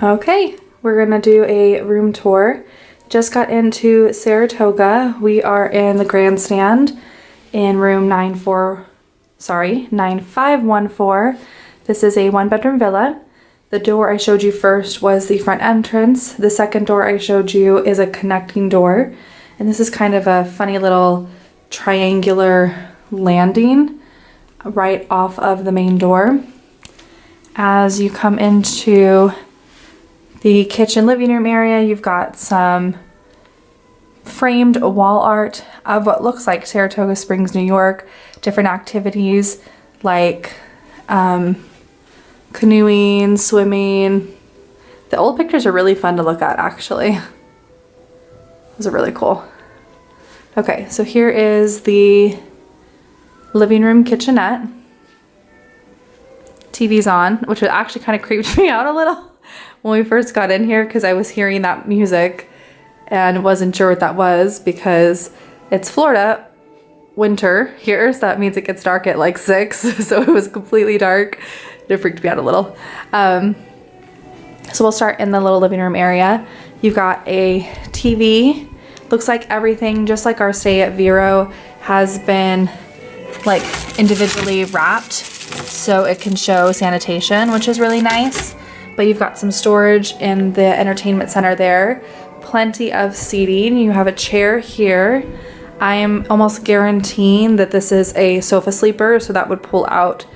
Okay, we're gonna do a room tour. Just got into Saratoga. We are in the grandstand in room 9514. This is a 1-bedroom villa. The door I showed you first was the front entrance. The second door I showed you is a connecting door. And this is kind of a funny little triangular landing right off of the main door. As you come into the kitchen living room area, you've got some framed wall art of what looks like Saratoga Springs, New York, different activities like canoeing, swimming. The old pictures are really fun to look at, actually. Those are really cool. Okay, so here is the living room kitchenette. TV's on, which actually kind of creeped me out a little when we first got in here because I was hearing that music and wasn't sure what that was because it's Florida winter here, so that means it gets dark at like 6, so it was completely dark. It freaked me out a little. So we'll start in the little living room area. You've got a TV. Looks like everything, just like our stay at Vero, has been like individually wrapped so it can show sanitation, which is really nice. But you've got some storage in the entertainment center there. Plenty of seating. You have a chair here. I am almost guaranteeing that this is a sofa sleeper, so that would pull out.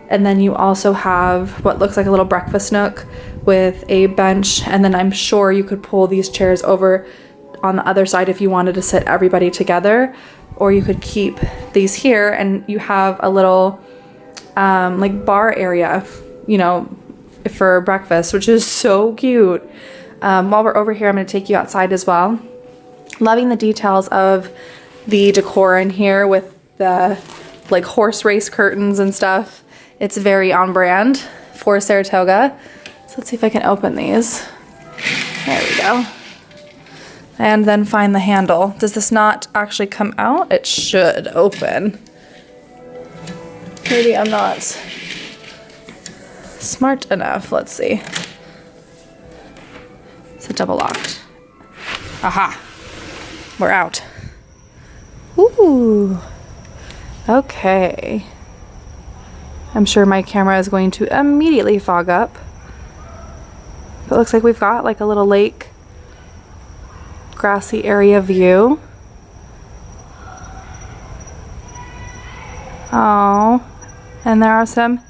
And then you also have what looks like a little breakfast nook with a bench, and then I'm sure you could pull these chairs over on the other side if you wanted to sit everybody together, or you could keep these here and you have a little like bar area, you know, for breakfast, which is so cute. While we're over here, I'm going to take you outside as well. Loving the details of the decor in here with the like horse race curtains and stuff. It's very on brand for Saratoga. So let's see if I can open these. There we go. And then find the handle. Does this not actually come out? It should open. Maybe I'm not smart enough. Let's see. Is it double locked? Aha. We're out. Ooh. Okay. I'm sure my camera is going to immediately fog up. But it looks like we've got like a little lake, grassy area view. Oh, and there are some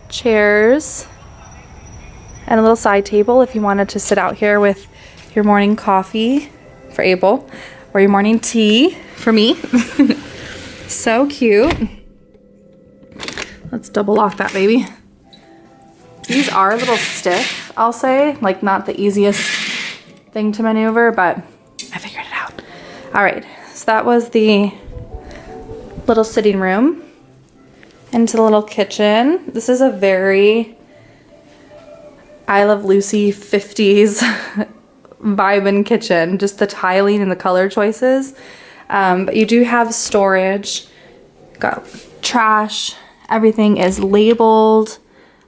chairs and a little side table if you wanted to sit out here with your morning coffee for Abel or your morning tea for me. So cute. Let's double lock that baby. These are a little stiff, I'll say, like not the easiest thing to maneuver, but I figured it out. All right, so that was the little sitting room. Into the little kitchen. This is a very I Love Lucy 50s vibin' kitchen, just the tiling and the color choices. But you do have storage, got trash, everything is labeled.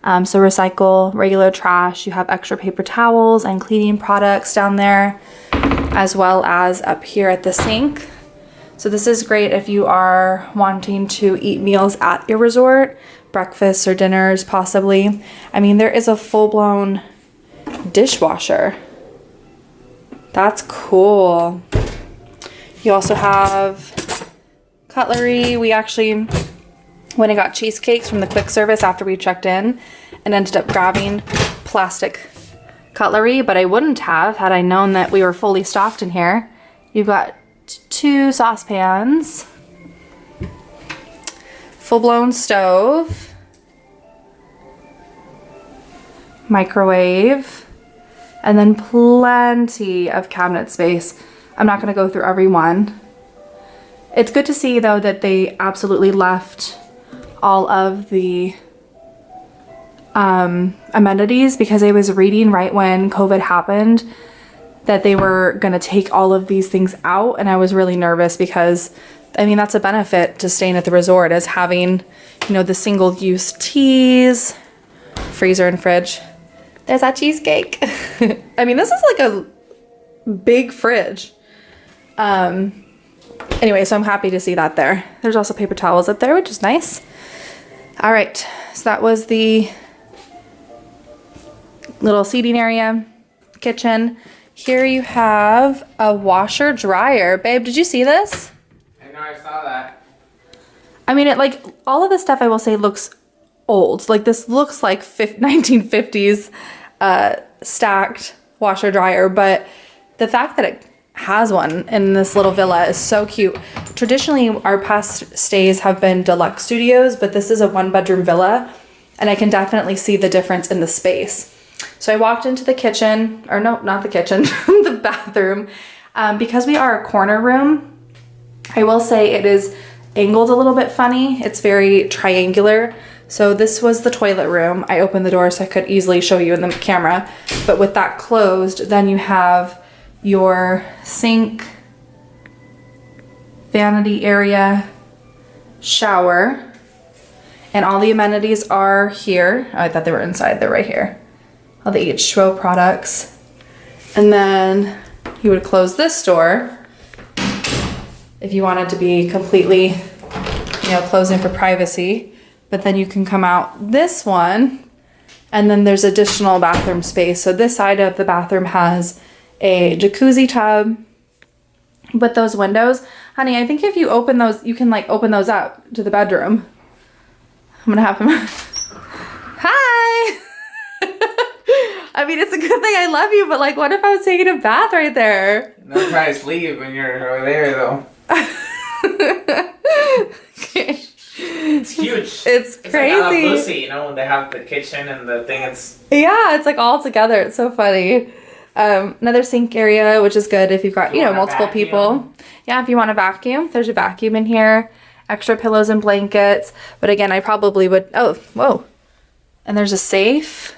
So recycle, regular trash. You have extra paper towels and cleaning products down there, as well as up here at the sink. So this is great if you are wanting to eat meals at your resort, breakfasts or dinners possibly. I mean, there is a full-blown dishwasher. That's cool. You also have cutlery. We actually went and got cheesecakes from the quick service after we checked in and ended up grabbing plastic cutlery, but I wouldn't have had I known that we were fully stocked in here. You've got 2 saucepans, full-blown stove, microwave, and then plenty of cabinet space. I'm not going to go through every one. It's good to see though that they absolutely left all of the amenities, because I was reading right when COVID happened that they were going to take all of these things out, and I was really nervous because I mean that's a benefit to staying at the resort, is having, you know, the single-use teas, freezer and fridge, There's that cheesecake. I mean, this is like a big fridge. Anyway, so I'm happy to see that there. There's also paper towels up there, which is nice. All right, so that was the little seating area, kitchen. Here you have a washer dryer. Babe, did you see this? I know, I saw that. I mean, it like all of this stuff I will say looks old. Like this looks like 1950s stacked washer dryer, but the fact that it has one in this little villa is so cute. Traditionally, our past stays have been deluxe studios, but this is a 1-bedroom villa, and I can definitely see the difference in the space. So I walked into the kitchen, or no, not the kitchen, the bathroom. Because we are a corner room, I will say it is angled a little bit funny. It's very triangular. So this was the toilet room. I opened the door so I could easily show you in the camera, but with that closed, then you have your sink, vanity area, shower, and all the amenities are here. Oh, I thought they were inside, they're right here. All the H2O products. And then you would close this door if you wanted to be completely, you know, closing for privacy. But then you can come out this one, and then there's additional bathroom space. So this side of the bathroom has a jacuzzi tub with those windows. Honey, I think if you open those, you can like open those up to the bedroom. I'm gonna have him. Hi! I mean, it's a good thing I love you, but like, what if I was taking a bath right there? Don't try to sleep when you're over there, though. It's huge. It's crazy. Like Lucy, you know, when they have the kitchen and the thing. Yeah, it's like all together. It's so funny. Another sink area, which is good if you've got, you know, multiple people. Yeah, if you want to vacuum, there's a vacuum in here. Extra pillows and blankets. But again, I probably would, oh, whoa. And there's a safe.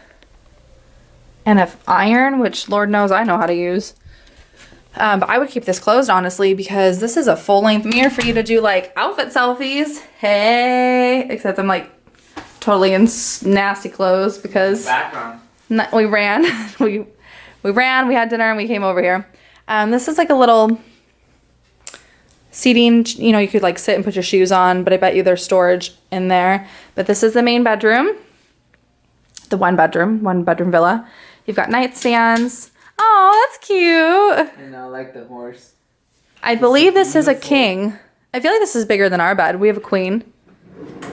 And an iron, which Lord knows I know how to use. But I would keep this closed, honestly, because this is a full-length mirror for you to do, like, outfit selfies. Hey! Except I'm, like, totally in nasty clothes because we ran. we ran, we had dinner, and we came over here. This is, like, a little seating. You know, you could, like, sit and put your shoes on, but I bet you there's storage in there. But this is the main bedroom. The one-bedroom villa. You've got nightstands. Oh, that's cute. And I like the horse. I believe this is a king. I feel like this is bigger than our bed. We have a queen.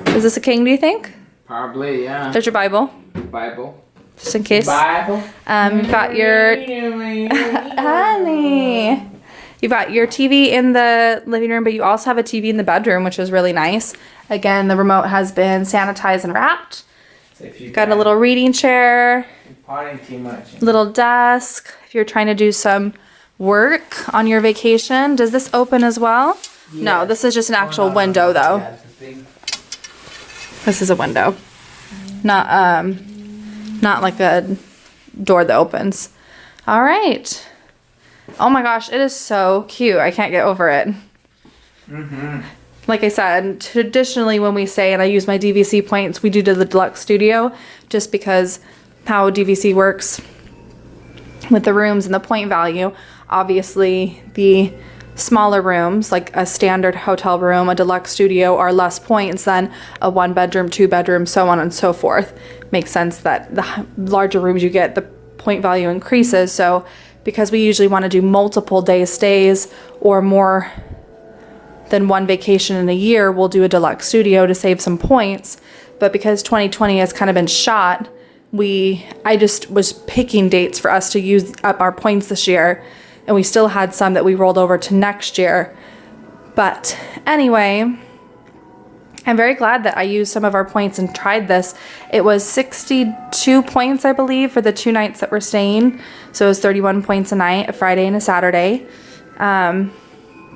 Is this a king, do you think? Probably, yeah. There's your Bible. Bible. Just in case. Bible. You've got your... Honey. You've got your TV in the living room, but you also have a TV in the bedroom, which is really nice. Again, the remote has been sanitized and wrapped. So if you've got a little reading chair. Potting too much. Little desk. If you're trying to do some work on your vacation. Does this open as well? Yeah. No, this is just an actual window though. Yeah, this is a window. Not like a door that opens. All right. Oh my gosh, it is so cute. I can't get over it. Mm-hmm. Like I said, traditionally when we say, and I use my DVC points, we do to the deluxe studio just because how DVC works with the rooms and the point value. Obviously, the smaller rooms, like a standard hotel room, a deluxe studio, are less points than a 1-bedroom, 2-bedroom, so on and so forth. Makes sense that the larger rooms you get, the point value increases. So because we usually want to do multiple day stays or more than one vacation in a year, we'll do a deluxe studio to save some points. But because 2020 has kind of been shot, I just was picking dates for us to use up our points this year, and we still had some that we rolled over to next year. But anyway, I'm very glad that I used some of our points and tried this. It was 62 points, I believe, for the 2 nights that we're staying. So it was 31 points a night, a Friday and a Saturday.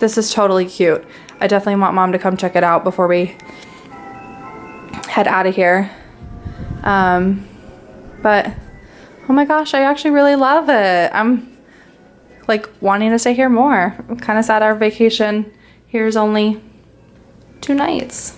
This is totally cute. I definitely want Mom to come check it out before we head out of here. But, oh my gosh, I actually really love it. I'm, like, wanting to stay here more. I'm kind of sad our vacation here is only 2 nights.